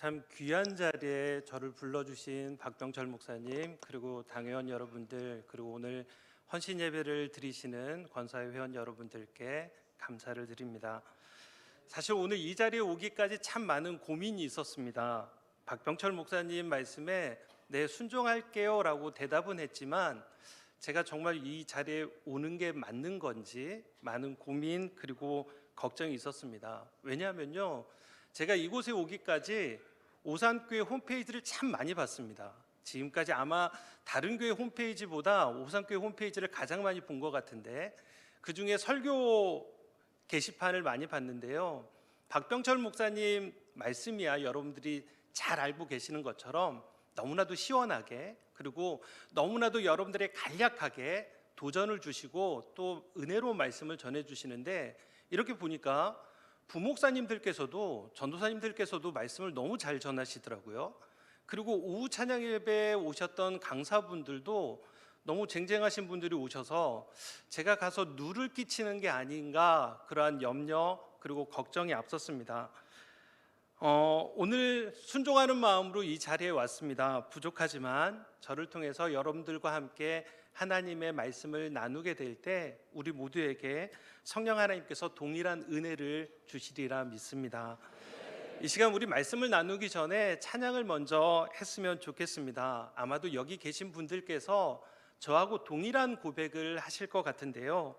참 귀한 자리에 저를 불러주신 박병철 목사님, 그리고 당회원 여러분들, 그리고 오늘 헌신 예배를 드리시는 권사회 회원 여러분들께 감사를 드립니다. 사실 오늘 이 자리에 오기까지 참 많은 고민이 있었습니다. 박병철 목사님 말씀에 네, 순종할게요 라고 대답은 했지만 제가 정말 이 자리에 오는 게 맞는 건지 많은 고민 그리고 걱정이 있었습니다. 왜냐하면요, 제가 이곳에 오기까지 오산교회 홈페이지를 참 많이 봤습니다. 지금까지 아마 다른 교회 홈페이지보다 오산교회 홈페이지를 가장 많이 본 것 같은데, 그 중에 설교 게시판을 많이 봤는데요, 박병철 목사님 말씀이야 여러분들이 잘 알고 계시는 것처럼 너무나도 시원하게, 그리고 너무나도 여러분들의 간략하게 도전을 주시고 또 은혜로운 말씀을 전해주시는데, 이렇게 보니까 부목사님들께서도 전도사님들께서도 말씀을 너무 잘 전하시더라고요. 그리고 오후 찬양 예배에 오셨던 강사분들도 너무 쟁쟁하신 분들이 오셔서 제가 가서 누를 끼치는 게 아닌가, 그러한 염려 그리고 걱정이 앞섰습니다. 오늘 순종하는 마음으로 이 자리에 왔습니다. 부족하지만 저를 통해서 여러분들과 함께 하나님의 말씀을 나누게 될 때 우리 모두에게 성령 하나님께서 동일한 은혜를 주시리라 믿습니다. 이 시간 우리 말씀을 나누기 전에 찬양을 먼저 했으면 좋겠습니다. 아마도 여기 계신 분들께서 저하고 동일한 고백을 하실 것 같은데요,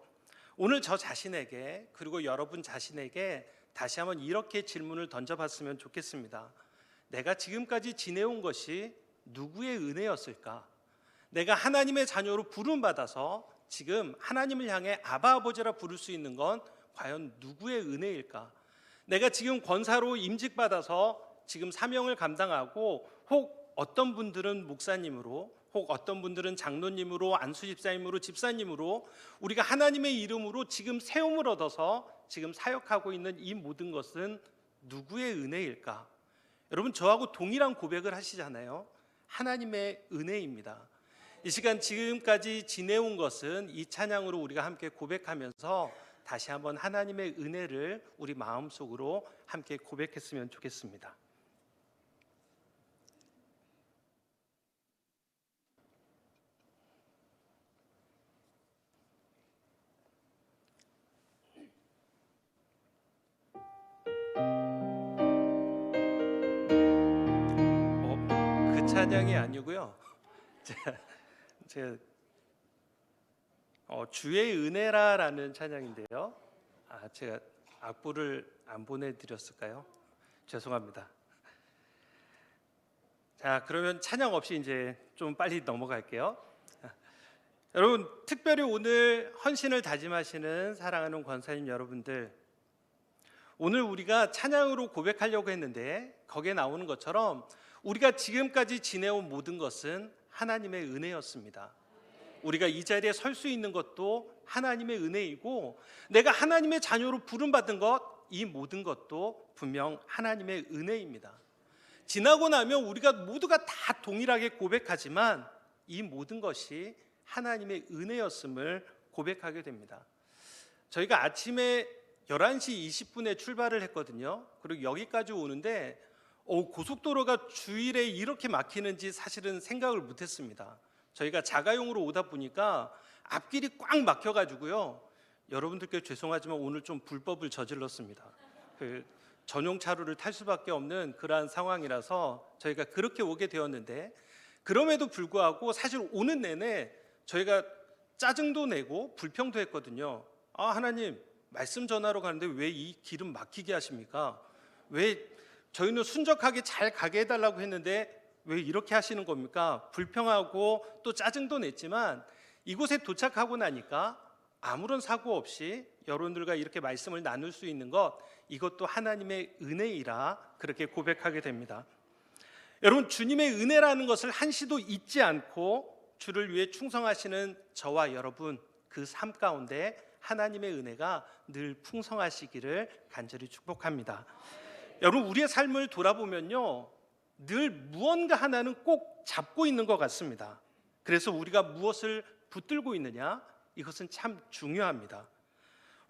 오늘 저 자신에게 그리고 여러분 자신에게 다시 한번 이렇게 질문을 던져봤으면 좋겠습니다. 내가 지금까지 지내온 것이 누구의 은혜였을까? 내가 하나님의 자녀로 부름받아서 지금 하나님을 향해 아바 아버지라 부를 수 있는 건 과연 누구의 은혜일까? 내가 지금 권사로 임직받아서 지금 사명을 감당하고, 혹 어떤 분들은 목사님으로, 혹 어떤 분들은 장로님으로, 안수집사님으로, 집사님으로 우리가 하나님의 이름으로 지금 세움을 얻어서 지금 사역하고 있는 이 모든 것은 누구의 은혜일까? 여러분, 저하고 동일한 고백을 하시잖아요. 하나님의 은혜입니다. 이 시간 지금까지 지내온 것은 이 찬양으로 우리가 함께 고백하면서 다시 한번 하나님의 은혜를 우리 마음속으로 함께 고백했으면 좋겠습니다. 그 찬양이 아니고요, 제가 주의 은혜라라는 찬양인데요, 제가 악보를 안 보내드렸을까요? 죄송합니다. 자, 그러면 찬양 없이 이제 좀 빨리 넘어갈게요. 여러분, 특별히 오늘 헌신을 다짐하시는 사랑하는 권사님 여러분들, 오늘 우리가 찬양으로 고백하려고 했는데 거기에 나오는 것처럼 우리가 지금까지 지내온 모든 것은 하나님의 은혜였습니다. 우리가 이 자리에 설 수 있는 것도 하나님의 은혜이고, 내가 하나님의 자녀로 부름받은 것, 이 모든 것도 분명 하나님의 은혜입니다. 지나고 나면 우리가 모두가 다 동일하게 고백하지만 이 모든 것이 하나님의 은혜였음을 고백하게 됩니다. 저희가 아침에 11시 20분에 출발을 했거든요. 그리고 여기까지 오는데 고속도로가 주일에 이렇게 막히는지 사실은 생각을 못했습니다. 저희가 자가용으로 오다 보니까 앞길이 꽉 막혀가지고요, 여러분들께 죄송하지만 오늘 좀 불법을 저질렀습니다. 전용 차로를 탈 수밖에 없는 그러한 상황이라서 저희가 그렇게 오게 되었는데, 그럼에도 불구하고 사실 오는 내내 저희가 짜증도 내고 불평도 했거든요. 하나님, 말씀 전하러 가는데 왜 이 길은 막히게 하십니까? 왜 저희는 순적하게 잘 가게 해달라고 했는데 왜 이렇게 하시는 겁니까? 불평하고 또 짜증도 냈지만 이곳에 도착하고 나니까 아무런 사고 없이 여러분들과 이렇게 말씀을 나눌 수 있는 것, 이것도 하나님의 은혜이라 그렇게 고백하게 됩니다. 여러분, 주님의 은혜라는 것을 한시도 잊지 않고 주를 위해 충성하시는 저와 여러분, 그 삶 가운데 하나님의 은혜가 늘 풍성하시기를 간절히 축복합니다. 여러분, 우리의 삶을 돌아보면요, 늘 무언가 하나는 꼭 잡고 있는 것 같습니다. 그래서 우리가 무엇을 붙들고 있느냐, 이것은 참 중요합니다.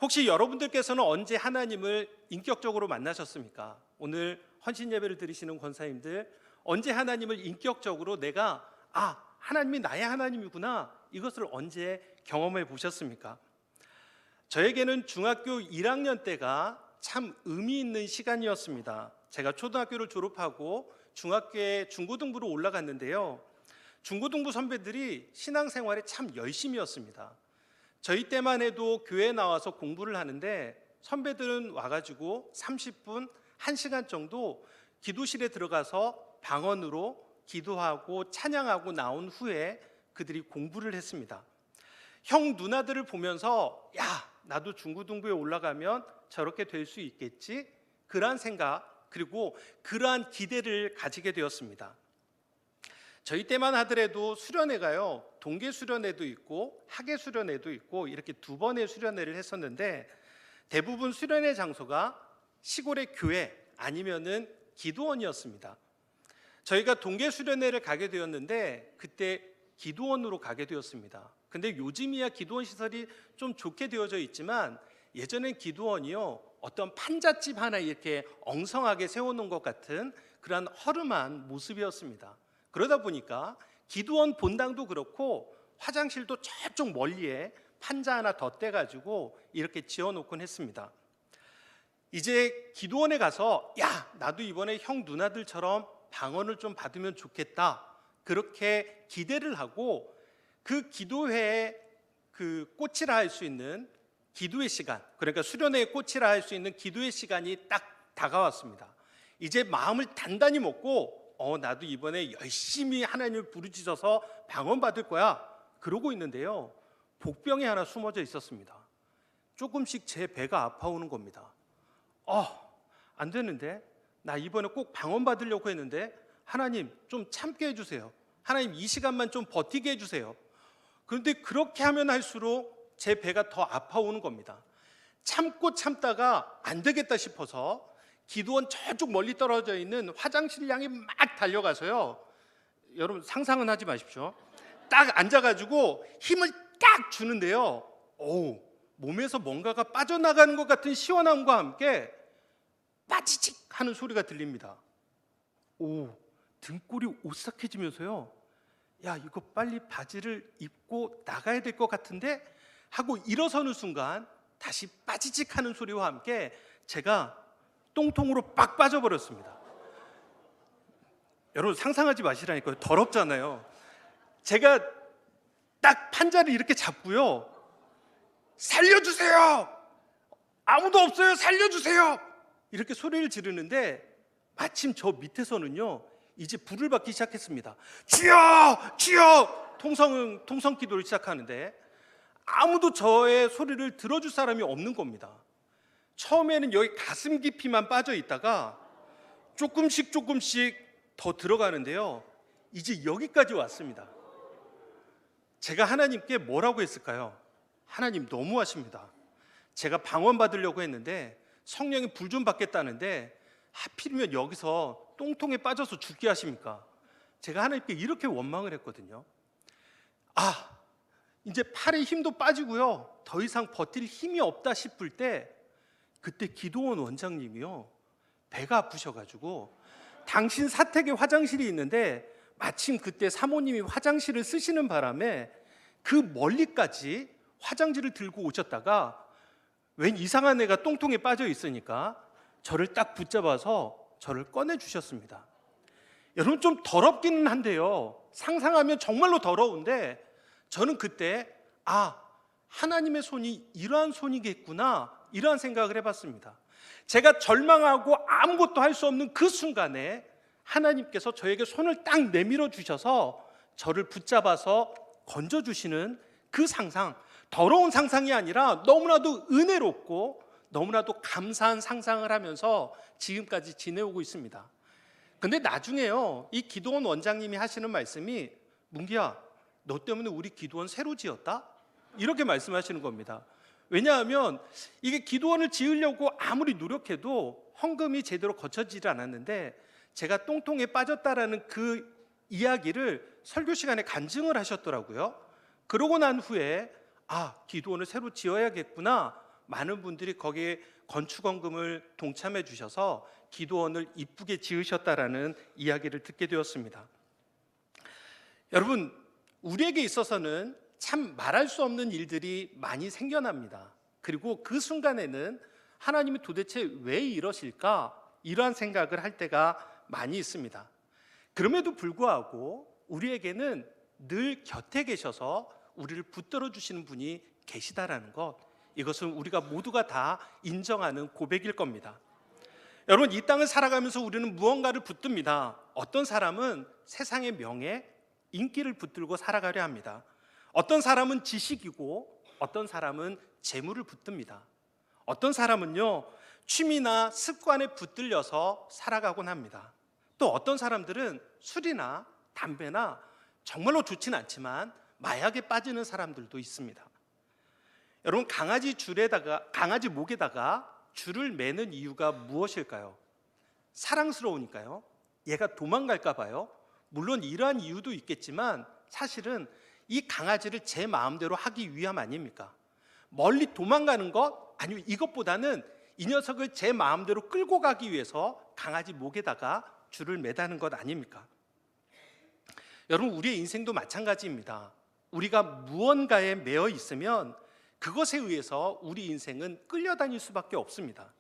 혹시 여러분들께서는 언제 하나님을 인격적으로 만나셨습니까? 오늘 헌신 예배를 드리시는 권사님들, 언제 하나님을 인격적으로 내가 하나님이 나의 하나님이구나, 이것을 언제 경험해 보셨습니까? 저에게는 중학교 1학년 때가 참 의미 있는 시간이었습니다. 제가 초등학교를 졸업하고 중학교에 중고등부로 올라갔는데요, 중고등부 선배들이 신앙생활에 참 열심이었습니다. 저희 때만 해도 교회에 나와서 공부를 하는데 선배들은 와가지고 30분, 1시간 정도 기도실에 들어가서 방언으로 기도하고 찬양하고 나온 후에 그들이 공부를 했습니다. 형 누나들을 보면서 나도 중고등부에 올라가면 저렇게 될 수 있겠지, 그러한 생각, 그리고 그러한 기대를 가지게 되었습니다. 저희 때만 하더라도 수련회가요, 동계 수련회도 있고 학예 수련회도 있고 이렇게 두 번의 수련회를 했었는데, 대부분 수련회 장소가 시골의 교회 아니면은 기도원이었습니다. 저희가 동계 수련회를 가게 되었는데 그때 기도원으로 가게 되었습니다. 근데 요즘이야 기도원 시설이 좀 좋게 되어져 있지만, 예전엔 기도원이요, 어떤 판잣집 하나 이렇게 엉성하게 세워놓은 것 같은 그러한 허름한 모습이었습니다. 그러다 보니까 기도원 본당도 그렇고 화장실도 저쪽 멀리에 판자 하나 더 떼가지고 이렇게 지어놓곤 했습니다. 이제 기도원에 가서 나도 이번에 형 누나들처럼 방언을 좀 받으면 좋겠다, 그렇게 기대를 하고 그 기도회에 그 꽃이라 할 수 있는 기도의 시간, 그러니까 수련회의 꽃이라 할 수 있는 기도의 시간이 딱 다가왔습니다. 이제 마음을 단단히 먹고 나도 이번에 열심히 하나님을 부르짖어서 방언 받을 거야, 그러고 있는데요, 복병이 하나 숨어져 있었습니다. 조금씩 제 배가 아파오는 겁니다. 안 되는데, 나 이번에 꼭 방언 받으려고 했는데 하나님 좀 참게 해주세요. 하나님 이 시간만 좀 버티게 해주세요. 그런데 그렇게 하면 할수록 제 배가 더 아파오는 겁니다. 참고 참다가 안 되겠다 싶어서 기도원 저쪽 멀리 떨어져 있는 화장실 향해 막 달려가서요, 여러분 상상은 하지 마십시오, 딱 앉아가지고 힘을 딱 주는데요, 몸에서 뭔가가 빠져나가는 것 같은 시원함과 함께 빠지직 하는 소리가 들립니다. 등골이 오싹해지면서요, 이거 빨리 바지를 입고 나가야 될 것 같은데 하고 일어서는 순간 다시 빠지직 하는 소리와 함께 제가 똥통으로 빡 빠져버렸습니다. 여러분 상상하지 마시라니까요, 더럽잖아요. 제가 딱 판자를 이렇게 잡고요, 살려주세요, 아무도 없어요, 살려주세요, 이렇게 소리를 지르는데 마침 저 밑에서는요 이제 불을 받기 시작했습니다. 주여 주여, 통성 기도를 시작하는데 아무도 저의 소리를 들어줄 사람이 없는 겁니다. 처음에는 여기 가슴 깊이만 빠져 있다가 조금씩 더 들어가는데요, 이제 여기까지 왔습니다. 제가 하나님께 뭐라고 했을까요? 하나님 너무하십니다. 제가 방언 받으려고 했는데 성령이 불 좀 받겠다는데 하필이면 여기서 똥통에 빠져서 죽게 하십니까? 제가 하나님께 이렇게 원망을 했거든요. 이제 팔에 힘도 빠지고요, 더 이상 버틸 힘이 없다 싶을 때 그때 기도원 원장님이요, 배가 아프셔가지고 당신 사택에 화장실이 있는데 마침 그때 사모님이 화장실을 쓰시는 바람에 그 멀리까지 화장지를 들고 오셨다가 웬 이상한 애가 똥통에 빠져 있으니까 저를 딱 붙잡아서 저를 꺼내 주셨습니다. 여러분 좀 더럽기는 한데요, 상상하면 정말로 더러운데 저는 그때 하나님의 손이 이러한 손이겠구나, 이러한 생각을 해봤습니다. 제가 절망하고 아무것도 할 수 없는 그 순간에 하나님께서 저에게 손을 딱 내밀어 주셔서 저를 붙잡아서 건져주시는 그 상상, 더러운 상상이 아니라 너무나도 은혜롭고 너무나도 감사한 상상을 하면서 지금까지 지내오고 있습니다. 근데 나중에요, 이 기도원 원장님이 하시는 말씀이, 문기야 너 때문에 우리 기도원 새로 지었다? 이렇게 말씀하시는 겁니다. 왜냐하면 이게 기도원을 지으려고 아무리 노력해도 헌금이 제대로 거쳐지지 않았는데 제가 똥통에 빠졌다라는 그 이야기를 설교 시간에 간증을 하셨더라고요. 그러고 난 후에 기도원을 새로 지어야겠구나 많은 분들이 거기에 건축원금을 동참해 주셔서 기도원을 이쁘게 지으셨다라는 이야기를 듣게 되었습니다. 여러분, 우리에게 있어서는 참 말할 수 없는 일들이 많이 생겨납니다. 그리고 그 순간에는 하나님이 도대체 왜 이러실까? 이러한 생각을 할 때가 많이 있습니다. 그럼에도 불구하고 우리에게는 늘 곁에 계셔서 우리를 붙들어 주시는 분이 계시다라는 것, 이것은 우리가 모두가 다 인정하는 고백일 겁니다. 여러분, 이 땅을 살아가면서 우리는 무언가를 붙듭니다. 어떤 사람은 세상의 명예, 인기를 붙들고 살아가려 합니다. 어떤 사람은 지식이고 어떤 사람은 재물을 붙듭니다. 어떤 사람은요, 취미나 습관에 붙들려서 살아가곤 합니다. 또 어떤 사람들은 술이나 담배나 정말로 좋진 않지만 마약에 빠지는 사람들도 있습니다. 여러분, 강아지 목에다가 줄을 매는 이유가 무엇일까요? 사랑스러우니까요? 얘가 도망갈까 봐요? 물론 이러한 이유도 있겠지만 사실은 이 강아지를 제 마음대로 하기 위함 아닙니까? 멀리 도망가는 것, 아니면 이것보다는 이 녀석을 제 마음대로 끌고 가기 위해서 강아지 목에다가 줄을 매다는 것 아닙니까? 여러분, 우리의 인생도 마찬가지입니다. 우리가 무언가에 매여 있으면 그것에 의해서 우리 인생은 끌려다닐 수밖에 없습니다.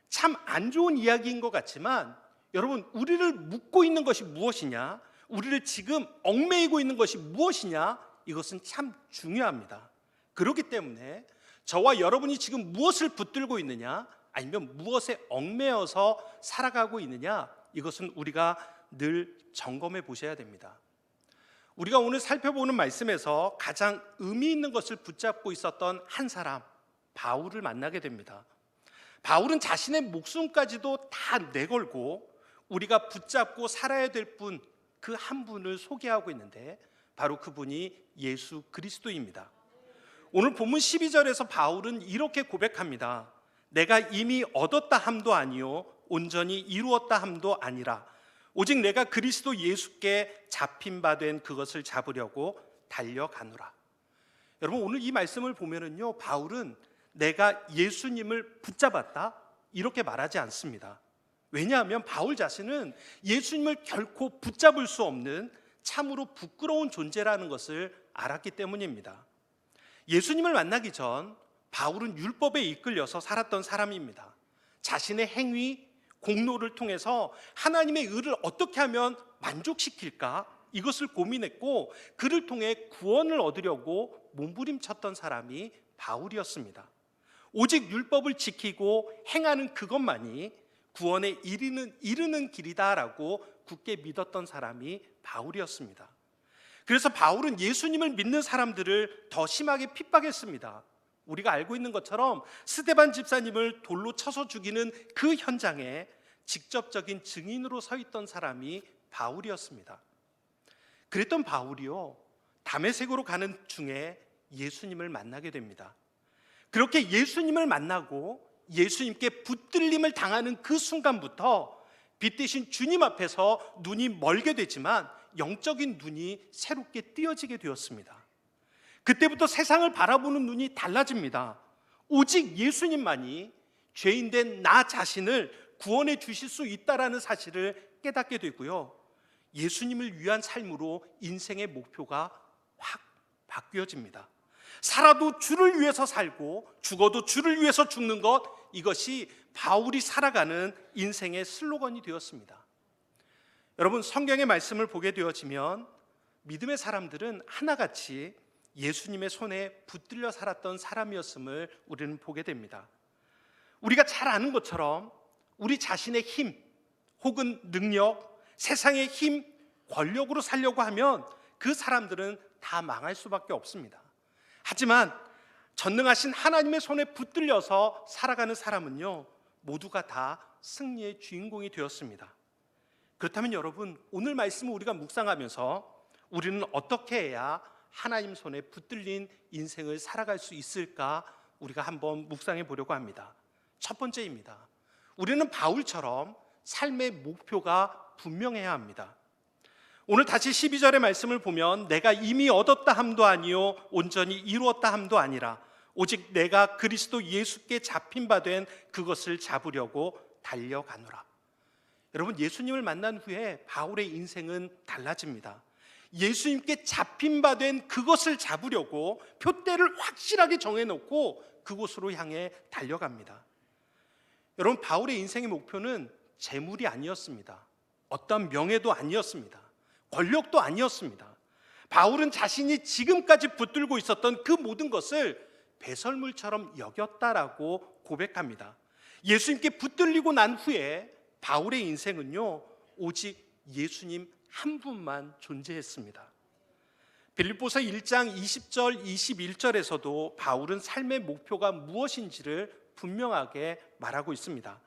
참 안 좋은 이야기인 것 같지만 여러분, 우리를 묶고 있는 것이 무엇이냐, 우리를 지금 얽매이고 있는 것이 무엇이냐, 이것은 참 중요합니다. 그렇기 때문에 저와 여러분이 지금 무엇을 붙들고 있느냐, 아니면 무엇에 얽매여서 살아가고 있느냐, 이것은 우리가 늘 점검해 보셔야 됩니다. 우리가 오늘 살펴보는 말씀에서 가장 의미 있는 것을 붙잡고 있었던 한 사람, 바울을 만나게 됩니다. 바울은 자신의 목숨까지도 다 내걸고 우리가 붙잡고 살아야 될 분, 그 한 분을 소개하고 있는데 바로 그분이 예수 그리스도입니다. 오늘 본문 12절에서 바울은 이렇게 고백합니다. 내가 이미 얻었다 함도 아니요 온전히 이루었다 함도 아니라 오직 내가 그리스도 예수께 잡힌 바 된 그것을 잡으려고 달려가노라. 여러분, 오늘 이 말씀을 보면은요, 바울은 내가 예수님을 붙잡았다 이렇게 말하지 않습니다. 왜냐하면 바울 자신은 예수님을 결코 붙잡을 수 없는 참으로 부끄러운 존재라는 것을 알았기 때문입니다. 예수님을 만나기 전 바울은 율법에 이끌려서 살았던 사람입니다. 자신의 행위, 공로를 통해서 하나님의 의를 어떻게 하면 만족시킬까, 이것을 고민했고 그를 통해 구원을 얻으려고 몸부림쳤던 사람이 바울이었습니다. 오직 율법을 지키고 행하는 그것만이 구원에 이르는 길이다라고 굳게 믿었던 사람이 바울이었습니다. 그래서 바울은 예수님을 믿는 사람들을 더 심하게 핍박했습니다. 우리가 알고 있는 것처럼 스데반 집사님을 돌로 쳐서 죽이는 그 현장에 직접적인 증인으로 서 있던 사람이 바울이었습니다. 그랬던 바울이요, 다메섹으로 가는 중에 예수님을 만나게 됩니다. 그렇게 예수님을 만나고 예수님께 붙들림을 당하는 그 순간부터 빛 대신 주님 앞에서 눈이 멀게 되지만 영적인 눈이 새롭게 띄어지게 되었습니다. 그때부터 세상을 바라보는 눈이 달라집니다. 오직 예수님만이 죄인된 나 자신을 구원해 주실 수 있다라는 사실을 깨닫게 되고요, 예수님을 위한 삶으로 인생의 목표가 확 바뀌어집니다. 살아도 주를 위해서 살고 죽어도 주를 위해서 죽는 것, 이것이 바울이 살아가는 인생의 슬로건이 되었습니다. 여러분, 성경의 말씀을 보게 되어지면 믿음의 사람들은 하나같이 예수님의 손에 붙들려 살았던 사람이었음을 우리는 보게 됩니다. 우리가 잘 아는 것처럼 우리 자신의 힘 혹은 능력, 세상의 힘, 권력으로 살려고 하면 그 사람들은 다 망할 수밖에 없습니다. 하지만 전능하신 하나님의 손에 붙들려서 살아가는 사람은요, 모두가 다 승리의 주인공이 되었습니다. 그렇다면 여러분, 오늘 말씀을 우리가 묵상하면서 우리는 어떻게 해야 하나님 손에 붙들린 인생을 살아갈 수 있을까, 우리가 한번 묵상해 보려고 합니다. 첫 번째입니다. 우리는 바울처럼 삶의 목표가 분명해야 합니다. 오늘 다시 12절의 말씀을 보면 내가 이미 얻었다 함도 아니요 온전히 이루었다 함도 아니라 오직 내가 그리스도 예수께 잡힌 바 된 그것을 잡으려고 달려가노라. 여러분, 예수님을 만난 후에 바울의 인생은 달라집니다. 예수님께 잡힌 바 된 그것을 잡으려고 표대를 확실하게 정해놓고 그곳으로 향해 달려갑니다. 여러분, 바울의 인생의 목표는 재물이 아니었습니다. 어떤 명예도 아니었습니다. 권력도 아니었습니다. 바울은 자신이 지금까지 붙들고 있었던 그 모든 것을 배설물처럼 여겼다라고 고백합니다. 예수님께 붙들리고 난 후에 바울의 인생은요, 오직 예수님 한 분만 존재했습니다. 빌립보서 1장 20절 21절에서도 바울은 삶의 목표가 무엇인지를 분명하게 말하고 있습니다.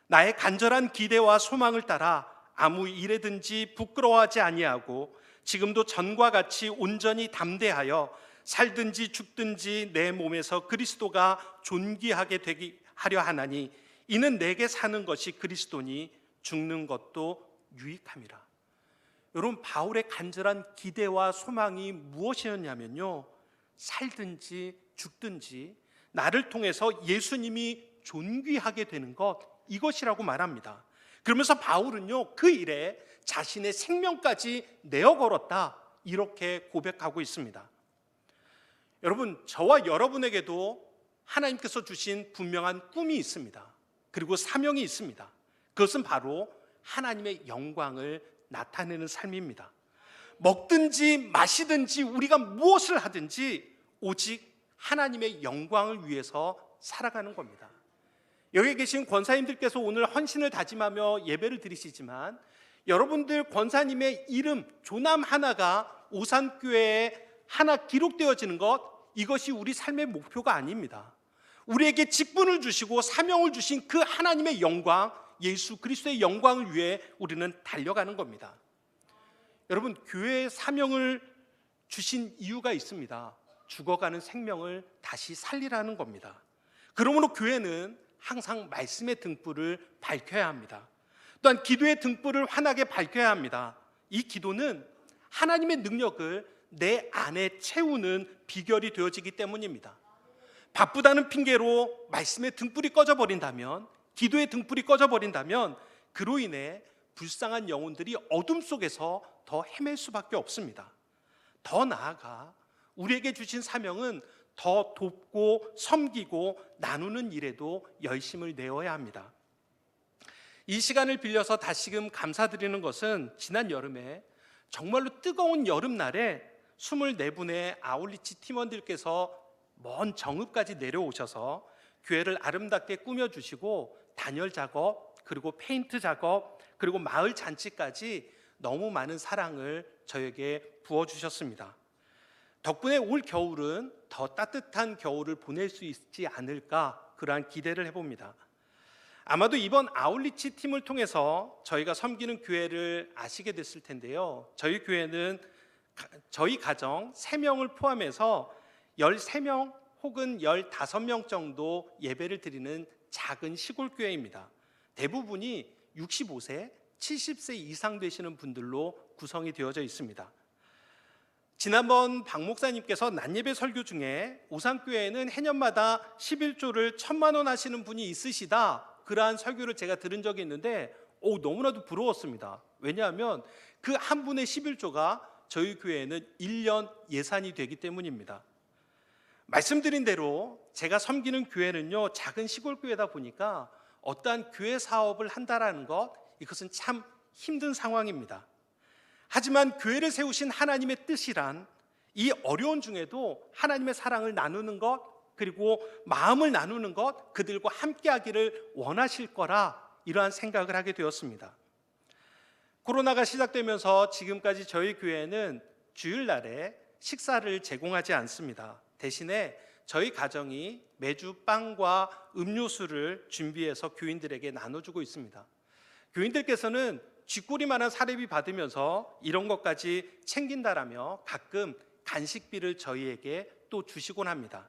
나의 간절한 기대와 소망을 따라 아무 일에든지 부끄러워하지 아니하고 지금도 전과 같이 온전히 담대하여 살든지 죽든지 내 몸에서 그리스도가 존귀하게 되게 하려 하나니 이는 내게 사는 것이 그리스도니 죽는 것도 유익함이라. 여러분, 바울의 간절한 기대와 소망이 무엇이었냐면요, 살든지 죽든지 나를 통해서 예수님이 존귀하게 되는 것, 이것이라고 말합니다. 그러면서 바울은요, 그 일에 자신의 생명까지 내어 걸었다, 이렇게 고백하고 있습니다. 여러분, 저와 여러분에게도 하나님께서 주신 분명한 꿈이 있습니다. 그리고 사명이 있습니다. 그것은 바로 하나님의 영광을 나타내는 삶입니다. 먹든지 마시든지 우리가 무엇을 하든지 오직 하나님의 영광을 위해서 살아가는 겁니다. 여기 계신 권사님들께서 오늘 헌신을 다짐하며 예배를 드리시지만 여러분들 권사님의 이름, 조남 하나가 오산교회에 하나 기록되어지는 것, 이것이 우리 삶의 목표가 아닙니다. 우리에게 직분을 주시고 사명을 주신 그 하나님의 영광, 예수 그리스도의 영광을 위해 우리는 달려가는 겁니다. 여러분, 교회의 사명을 주신 이유가 있습니다. 죽어가는 생명을 다시 살리라는 겁니다. 그러므로 교회는 항상 말씀의 등불을 밝혀야 합니다. 또한 기도의 등불을 환하게 밝혀야 합니다. 이 기도는 하나님의 능력을 내 안에 채우는 비결이 되어지기 때문입니다. 바쁘다는 핑계로 말씀의 등불이 꺼져버린다면, 기도의 등불이 꺼져버린다면 그로 인해 불쌍한 영혼들이 어둠 속에서 더 헤맬 수밖에 없습니다. 더 나아가 우리에게 주신 사명은 더 돕고 섬기고 나누는 일에도 열심을 내어야 합니다. 이 시간을 빌려서 다시금 감사드리는 것은 지난 여름에 정말로 뜨거운 여름날에 24분의 아울리치 팀원들께서 먼 정읍까지 내려오셔서 교회를 아름답게 꾸며주시고 단열 작업, 그리고 페인트 작업, 그리고 마을 잔치까지 너무 많은 사랑을 저에게 부어주셨습니다. 덕분에 올 겨울은 더 따뜻한 겨울을 보낼 수 있지 않을까, 그러한 기대를 해봅니다. 아마도 이번 아울리치 팀을 통해서 저희가 섬기는 교회를 아시게 됐을 텐데요, 저희 교회는 저희 가정 3명을 포함해서 13명 혹은 15명 정도 예배를 드리는 작은 시골 교회입니다. 대부분이 65세, 70세 이상 되시는 분들로 구성이 되어져 있습니다. 지난번 박 목사님께서 낮예배 설교 중에 오산교회에는 해년마다 11조를 1,000만 원 하시는 분이 있으시다, 그러한 설교를 제가 들은 적이 있는데 너무나도 부러웠습니다. 왜냐하면 그 한 분의 11조가 저희 교회에는 1년 예산이 되기 때문입니다. 말씀드린 대로 제가 섬기는 교회는요, 작은 시골 교회다 보니까 어떠한 교회 사업을 한다라는 것, 이것은 참 힘든 상황입니다. 하지만 교회를 세우신 하나님의 뜻이란 이 어려운 중에도 하나님의 사랑을 나누는 것, 그리고 마음을 나누는 것, 그들과 함께하기를 원하실 거라, 이러한 생각을 하게 되었습니다. 코로나가 시작되면서 지금까지 저희 교회는 주일날에 식사를 제공하지 않습니다. 대신에 저희 가정이 매주 빵과 음료수를 준비해서 교인들에게 나눠주고 있습니다. 교인들께서는 쥐꼬리만한 사례비 받으면서 이런 것까지 챙긴다라며 가끔 간식비를 저희에게 또 주시곤 합니다.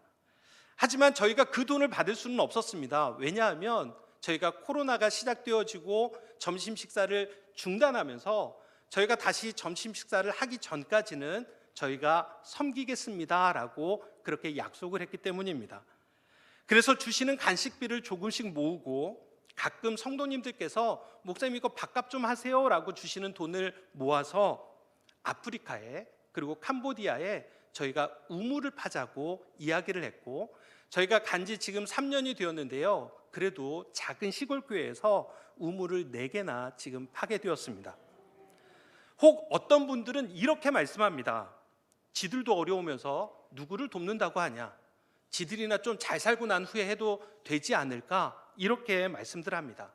하지만 저희가 그 돈을 받을 수는 없었습니다. 왜냐하면 저희가 코로나가 시작되어지고 점심 식사를 중단하면서 저희가 다시 점심 식사를 하기 전까지는 저희가 섬기겠습니다라고 그렇게 약속을 했기 때문입니다. 그래서 주시는 간식비를 조금씩 모으고 가끔 성도님들께서 목사님 이거 밥값 좀 하세요라고 주시는 돈을 모아서 아프리카에 그리고 캄보디아에 저희가 우물을 파자고 이야기를 했고, 저희가 간지 지금 3년이 되었는데요. 그래도 작은 시골 교회에서 우물을 4개나 지금 파게 되었습니다. 혹 어떤 분들은 이렇게 말씀합니다. 지들도 어려우면서 누구를 돕는다고 하냐? 지들이나 좀 잘 살고 난 후에 해도 되지 않을까? 이렇게 말씀들 합니다.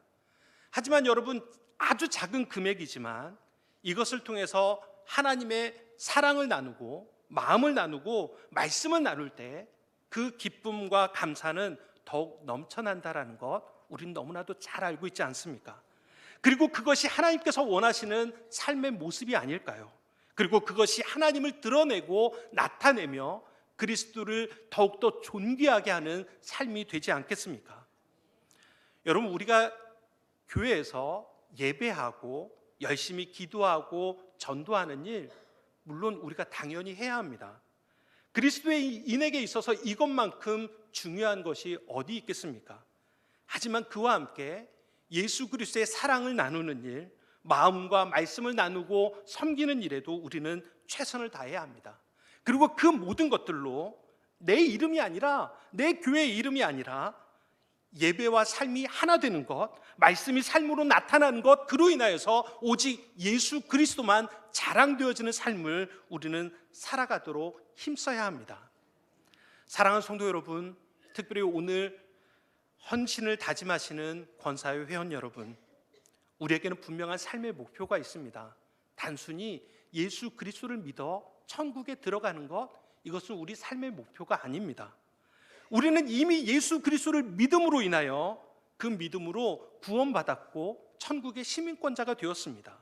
하지만 여러분, 아주 작은 금액이지만 이것을 통해서 하나님의 사랑을 나누고 마음을 나누고 말씀을 나눌 때 그 기쁨과 감사는 더욱 넘쳐난다라는 것, 우린 너무나도 잘 알고 있지 않습니까? 그리고 그것이 하나님께서 원하시는 삶의 모습이 아닐까요? 그리고 그것이 하나님을 드러내고 나타내며 그리스도를 더욱더 존귀하게 하는 삶이 되지 않겠습니까? 여러분, 우리가 교회에서 예배하고 열심히 기도하고 전도하는 일, 물론 우리가 당연히 해야 합니다. 그리스도인에게 있어서 이것만큼 중요한 것이 어디 있겠습니까? 하지만 그와 함께 예수 그리스도의 사랑을 나누는 일, 마음과 말씀을 나누고 섬기는 일에도 우리는 최선을 다해야 합니다. 그리고 그 모든 것들로 내 이름이 아니라, 내 교회의 이름이 아니라 예배와 삶이 하나 되는 것, 말씀이 삶으로 나타나는 것, 그로 인하여서 오직 예수 그리스도만 자랑되어지는 삶을 우리는 살아가도록 힘써야 합니다. 사랑하는 성도 여러분, 특별히 오늘 헌신을 다짐하시는 권사회 회원 여러분, 우리에게는 분명한 삶의 목표가 있습니다. 단순히 예수 그리스도를 믿어 천국에 들어가는 것, 이것은 우리 삶의 목표가 아닙니다. 우리는 이미 예수 그리스도를 믿음으로 인하여 그 믿음으로 구원받았고 천국의 시민권자가 되었습니다.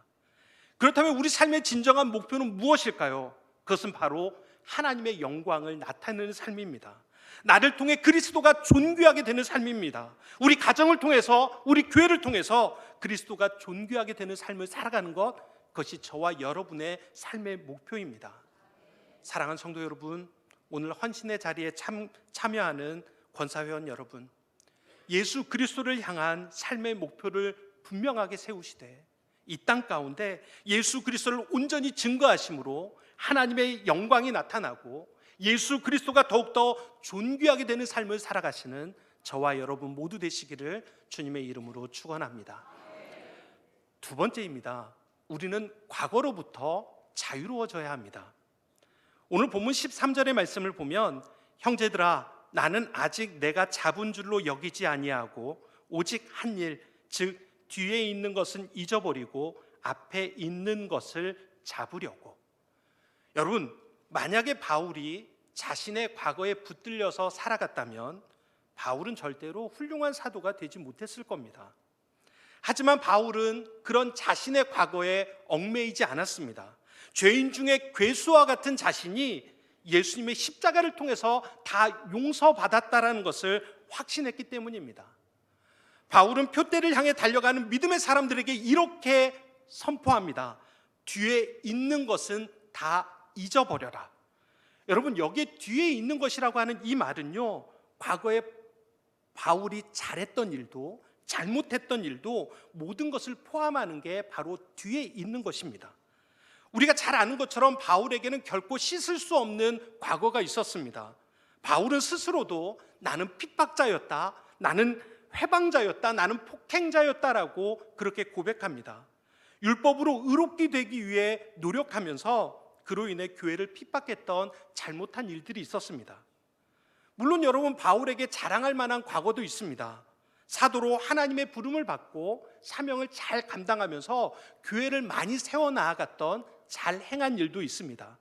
그렇다면 우리 삶의 진정한 목표는 무엇일까요? 그것은 바로 하나님의 영광을 나타내는 삶입니다. 나를 통해 그리스도가 존귀하게 되는 삶입니다. 우리 가정을 통해서, 우리 교회를 통해서 그리스도가 존귀하게 되는 삶을 살아가는 것, 그것이 저와 여러분의 삶의 목표입니다. 사랑하는 성도 여러분, 오늘 헌신의 자리에 참여하는 권사회원 여러분, 예수 그리스도를 향한 삶의 목표를 분명하게 세우시되 이 땅 가운데 예수 그리스도를 온전히 증거하심으로 하나님의 영광이 나타나고 예수 그리스도가 더욱더 존귀하게 되는 삶을 살아가시는 저와 여러분 모두 되시기를 주님의 이름으로 축원합니다. 두 번째입니다. 우리는 과거로부터 자유로워져야 합니다. 오늘 본문 13절의 말씀을 보면, 형제들아 나는 아직 내가 잡은 줄로 여기지 아니하고 오직 한 일, 즉 뒤에 있는 것은 잊어버리고 앞에 있는 것을 잡으려고. 여러분, 만약에 바울이 자신의 과거에 붙들려서 살아갔다면 바울은 절대로 훌륭한 사도가 되지 못했을 겁니다. 하지만 바울은 그런 자신의 과거에 얽매이지 않았습니다. 죄인 중에 괴수와 같은 자신이 예수님의 십자가를 통해서 다 용서받았다라는 것을 확신했기 때문입니다. 바울은 표대를 향해 달려가는 믿음의 사람들에게 이렇게 선포합니다. 뒤에 있는 것은 다 잊어버려라. 여러분, 여기에 뒤에 있는 것이라고 하는 이 말은요, 과거에 바울이 잘했던 일도 잘못했던 일도 모든 것을 포함하는 게 바로 뒤에 있는 것입니다. 우리가 잘 아는 것처럼 바울에게는 결코 씻을 수 없는 과거가 있었습니다. 바울은 스스로도 나는 핍박자였다, 나는 회방자였다, 나는 폭행자였다라고 그렇게 고백합니다. 율법으로 의롭게 되기 위해 노력하면서 그로 인해 교회를 핍박했던 잘못한 일들이 있었습니다. 물론 여러분, 바울에게 자랑할 만한 과거도 있습니다. 사도로 하나님의 부름을 받고 사명을 잘 감당하면서 교회를 많이 세워나가갔던 잘 행한 일도 있습니다.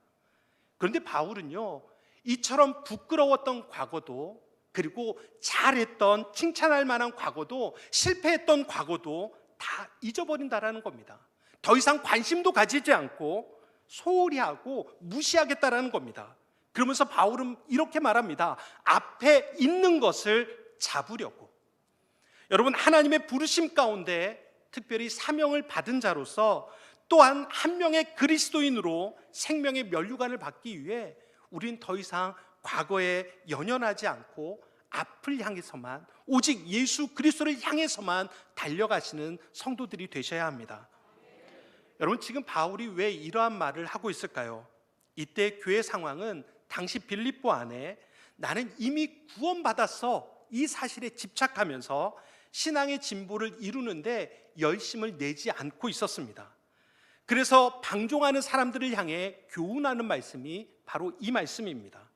그런데 바울은요, 이처럼 부끄러웠던 과거도, 그리고 잘했던 칭찬할 만한 과거도, 실패했던 과거도 다 잊어버린다라는 겁니다. 더 이상 관심도 가지지 않고 소홀히 하고 무시하겠다라는 겁니다. 그러면서 바울은 이렇게 말합니다. 앞에 있는 것을 잡으려고. 여러분, 하나님의 부르심 가운데 특별히 사명을 받은 자로서 또한 한 명의 그리스도인으로 생명의 면류관을 받기 위해 우린 더 이상 과거에 연연하지 않고 앞을 향해서만, 오직 예수 그리스도를 향해서만 달려가시는 성도들이 되셔야 합니다. 여러분, 지금 바울이 왜 이러한 말을 하고 있을까요? 이때 교회 상황은 당시 빌립보 안에 나는 이미 구원받았어, 이 사실에 집착하면서 신앙의 진보를 이루는데 열심을 내지 않고 있었습니다. 그래서 방종하는 사람들을 향해 교훈하는 말씀이 바로 이 말씀입니다.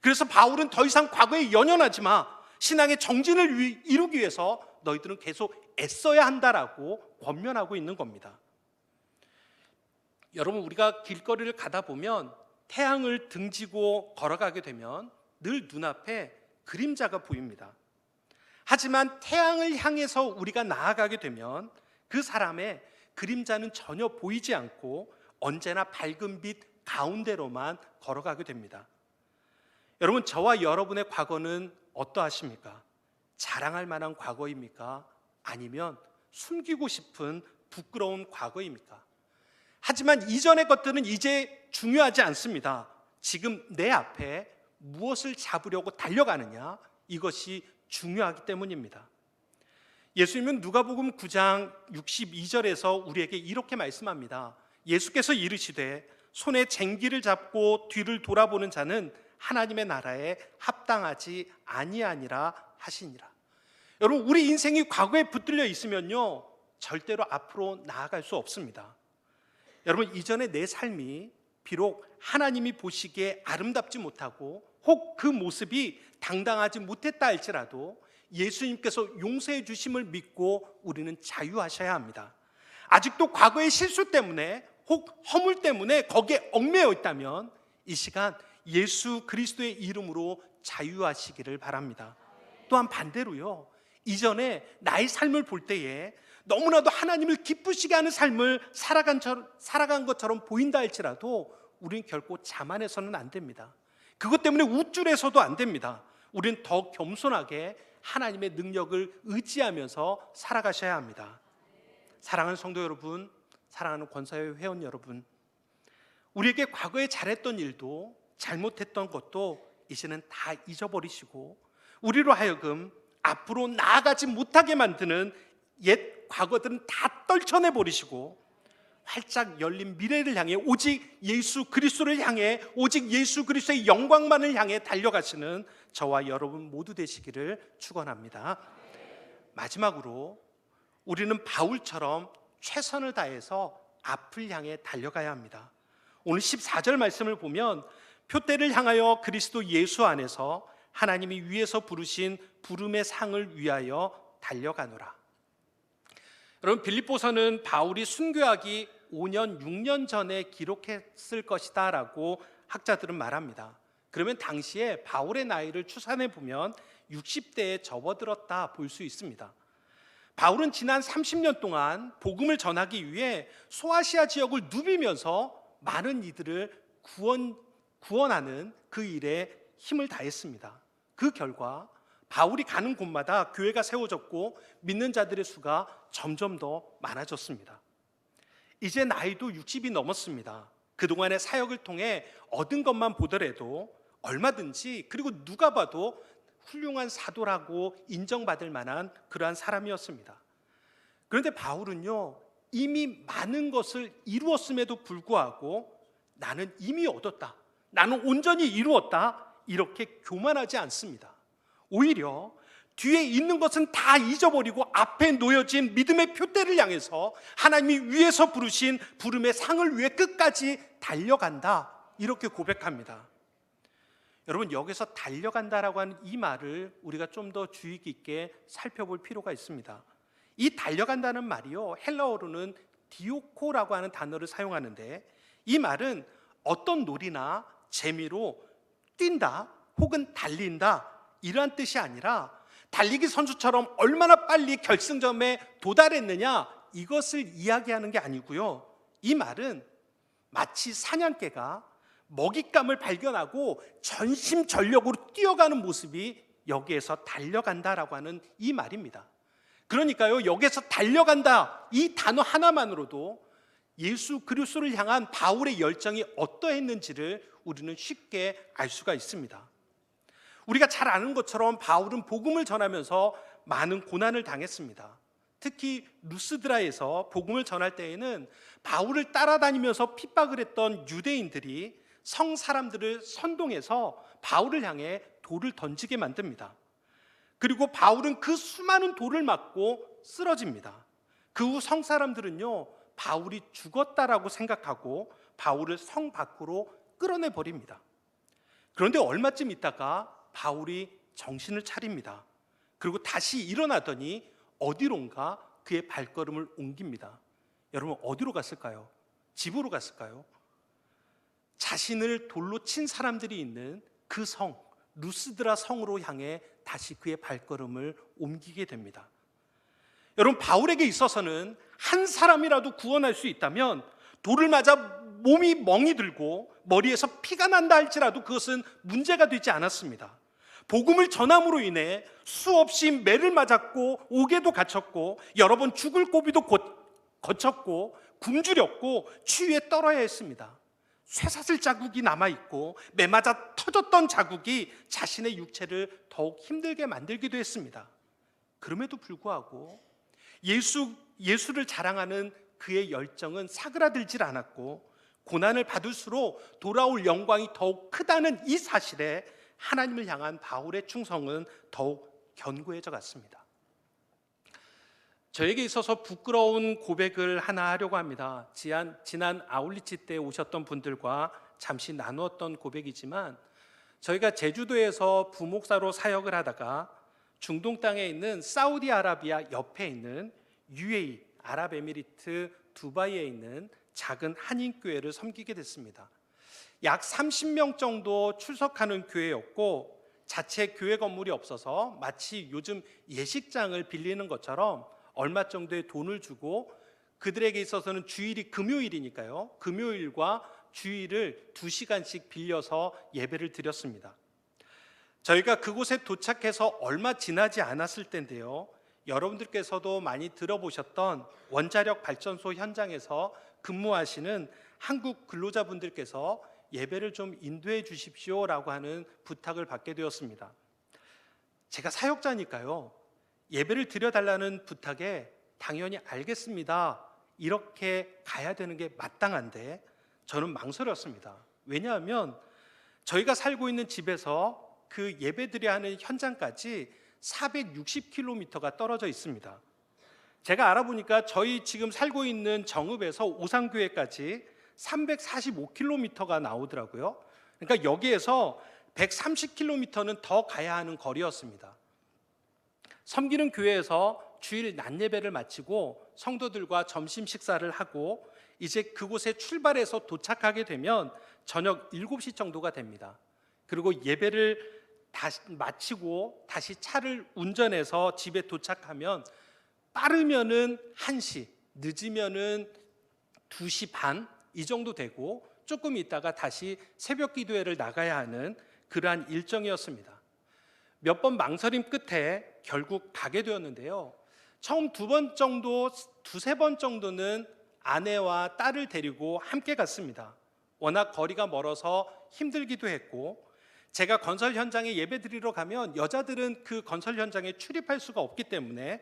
그래서 바울은 더 이상 과거에 연연하지 마, 신앙의 정진을 이루기 위해서 너희들은 계속 애써야 한다라고 권면하고 있는 겁니다. 여러분, 우리가 길거리를 가다 보면 태양을 등지고 걸어가게 되면 늘 눈앞에 그림자가 보입니다. 하지만 태양을 향해서 우리가 나아가게 되면 그 사람의 그림자는 전혀 보이지 않고 언제나 밝은 빛 가운데로만 걸어가게 됩니다. 여러분, 저와 여러분의 과거는 어떠하십니까? 자랑할 만한 과거입니까? 아니면 숨기고 싶은 부끄러운 과거입니까? 하지만 이전의 것들은 이제 중요하지 않습니다. 지금 내 앞에 무엇을 잡으려고 달려가느냐, 이것이 중요하기 때문입니다. 예수님은 누가복음 9장 62절에서 우리에게 이렇게 말씀합니다. 예수께서 이르시되 손에 쟁기를 잡고 뒤를 돌아보는 자는 하나님의 나라에 합당하지 아니하니라 하시니라. 여러분, 우리 인생이 과거에 붙들려 있으면요, 절대로 앞으로 나아갈 수 없습니다. 여러분, 이전에 내 삶이 비록 하나님이 보시기에 아름답지 못하고 혹 그 모습이 당당하지 못했다 할지라도 예수님께서 용서해 주심을 믿고 우리는 자유하셔야 합니다. 아직도 과거의 실수 때문에 혹 허물 때문에 거기에 얽매여 있다면 이 시간 예수 그리스도의 이름으로 자유하시기를 바랍니다. 또한 반대로요, 이전에 나의 삶을 볼 때에 너무나도 하나님을 기쁘시게 하는 삶을 살아간 것처럼 보인다 할지라도 우리는 결코 자만해서는 안 됩니다. 그것 때문에 우쭐해서도 안 됩니다. 우리는 더 겸손하게 하나님의 능력을 의지하면서 살아가셔야 합니다. 사랑하는 성도 여러분, 사랑하는 권사회 회원 여러분, 우리에게 과거에 잘했던 일도 잘못했던 것도 이제는 다 잊어버리시고 우리로 하여금 앞으로 나아가지 못하게 만드는 옛 과거들은 다 떨쳐내버리시고 활짝 열린 미래를 향해 오직 예수 그리스도를 향해, 오직 예수 그리스도의 영광만을 향해 달려가시는 저와 여러분 모두 되시기를 축원합니다. 마지막으로 우리는 바울처럼 최선을 다해서 앞을 향해 달려가야 합니다. 오늘 14절 말씀을 보면 표대를 향하여 그리스도 예수 안에서 하나님이 위에서 부르신 부름의 상을 위하여 달려가노라. 여러분, 빌립보서는 바울이 순교하기 5년, 6년 전에 기록했을 것이다 라고 학자들은 말합니다. 그러면 당시에 바울의 나이를 추산해 보면 60대에 접어들었다 볼 수 있습니다. 바울은 지난 30년 동안 복음을 전하기 위해 소아시아 지역을 누비면서 많은 이들을 구원하는 그 일에 힘을 다했습니다. 그 결과 바울이 가는 곳마다 교회가 세워졌고 믿는 자들의 수가 점점 더 많아졌습니다. 이제 나이도 60이 넘었습니다. 그동안의 사역을 통해 얻은 것만 보더라도 얼마든지, 그리고 누가 봐도 훌륭한 사도라고 인정받을 만한 그러한 사람이었습니다. 그런데 바울은요, 이미 많은 것을 이루었음에도 불구하고 나는 이미 얻었다, 나는 온전히 이루었다, 이렇게 교만하지 않습니다. 오히려 뒤에 있는 것은 다 잊어버리고 앞에 놓여진 믿음의 표대를 향해서 하나님이 위에서 부르신 부름의 상을 위해 끝까지 달려간다, 이렇게 고백합니다. 여러분, 여기서 달려간다라고 하는 이 말을 우리가 좀 더 주의 깊게 살펴볼 필요가 있습니다. 이 달려간다는 말이요, 헬라어로는 디오코라고 하는 단어를 사용하는데 이 말은 어떤 놀이나 재미로 뛴다 혹은 달린다 이러한 뜻이 아니라 달리기 선수처럼 얼마나 빨리 결승점에 도달했느냐 이것을 이야기하는 게 아니고요, 이 말은 마치 사냥개가 먹잇감을 발견하고 전심전력으로 뛰어가는 모습이 여기에서 달려간다라고 하는 이 말입니다. 그러니까요, 여기에서 달려간다 이 단어 하나만으로도 예수 그리스도를 향한 바울의 열정이 어떠했는지를 우리는 쉽게 알 수가 있습니다. 우리가 잘 아는 것처럼 바울은 복음을 전하면서 많은 고난을 당했습니다. 특히 루스드라에서 복음을 전할 때에는 바울을 따라다니면서 핍박을 했던 유대인들이 성 사람들을 선동해서 바울을 향해 돌을 던지게 만듭니다. 그리고 바울은 그 수많은 돌을 맞고 쓰러집니다. 그 후 성 사람들은요, 바울이 죽었다라고 생각하고 바울을 성 밖으로 끌어내 버립니다. 그런데 얼마쯤 있다가 바울이 정신을 차립니다. 그리고 다시 일어나더니 어디론가 그의 발걸음을 옮깁니다. 여러분, 어디로 갔을까요? 집으로 갔을까요? 자신을 돌로 친 사람들이 있는 그 성, 루스드라 성으로 향해 다시 그의 발걸음을 옮기게 됩니다. 여러분, 바울에게 있어서는 한 사람이라도 구원할 수 있다면 돌을 맞아 몸이 멍이 들고 머리에서 피가 난다 할지라도 그것은 문제가 되지 않았습니다. 복음을 전함으로 인해 수없이 매를 맞았고 옥에도 갇혔고 여러 번 죽을 고비도 거쳤고 굶주렸고 추위에 떨어야 했습니다. 쇠사슬 자국이 남아있고 매 맞아 터졌던 자국이 자신의 육체를 더욱 힘들게 만들기도 했습니다. 그럼에도 불구하고 예수를 자랑하는 그의 열정은 사그라들질 않았고 고난을 받을수록 돌아올 영광이 더욱 크다는 이 사실에 하나님을 향한 바울의 충성은 더욱 견고해져 갔습니다. 저에게 있어서 부끄러운 고백을 하나 하려고 합니다. 지난 아울리치 때 오셨던 분들과 잠시 나누었던 고백이지만, 저희가 제주도에서 부목사로 사역을 하다가 중동 땅에 있는 사우디아라비아 옆에 있는 UAE, 아랍에미리트 두바이에 있는 작은 한인교회를 섬기게 됐습니다. 약 30명 정도 출석하는 교회였고, 자체 교회 건물이 없어서 마치 요즘 예식장을 빌리는 것처럼 얼마 정도의 돈을 주고, 그들에게 있어서는 주일이 금요일이니까요, 금요일과 주일을 2시간씩 빌려서 예배를 드렸습니다. 저희가 그곳에 도착해서 얼마 지나지 않았을 때인데요, 여러분들께서도 많이 들어보셨던 원자력 발전소 현장에서 근무하시는 한국 근로자분들께서 예배를 좀 인도해 주십시오라고 하는 부탁을 받게 되었습니다. 제가 사역자니까요, 예배를 드려달라는 부탁에 당연히 알겠습니다, 이렇게 가야 되는 게 마땅한데 저는 망설였습니다. 왜냐하면 저희가 살고 있는 집에서 그 예배드려야 하는 현장까지 460km가 떨어져 있습니다. 제가 알아보니까 저희 지금 살고 있는 정읍에서 오산교회까지 345km가 나오더라고요. 그러니까 여기에서 130km는 더 가야 하는 거리였습니다. 섬기는 교회에서 주일 낮 예배를 마치고 성도들과 점심 식사를 하고 이제 그곳에 출발해서 도착하게 되면 저녁 7시 정도가 됩니다. 그리고 예배를 다시 마치고 다시 차를 운전해서 집에 도착하면 빠르면은 1시, 늦으면은 2시 반 이 정도 되고, 조금 있다가 다시 새벽 기도회를 나가야 하는 그러한 일정이었습니다. 몇 번 망설임 끝에 결국 가게 되었는데요, 처음 두세 번 정도는 아내와 딸을 데리고 함께 갔습니다. 워낙 거리가 멀어서 힘들기도 했고, 제가 건설 현장에 예배 드리러 가면 여자들은 그 건설 현장에 출입할 수가 없기 때문에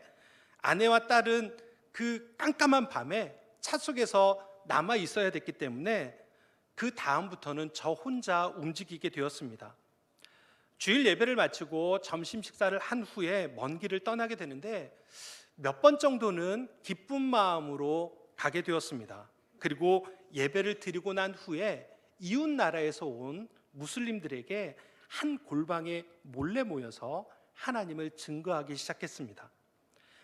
아내와 딸은 그 깜깜한 밤에 차 속에서 남아 있어야 됐기 때문에 그 다음부터는 저 혼자 움직이게 되었습니다. 주일 예배를 마치고 점심 식사를 한 후에 먼 길을 떠나게 되는데 몇 번 정도는 기쁜 마음으로 가게 되었습니다. 그리고 예배를 드리고 난 후에 이웃 나라에서 온 무슬림들에게 한 골방에 몰래 모여서 하나님을 증거하기 시작했습니다.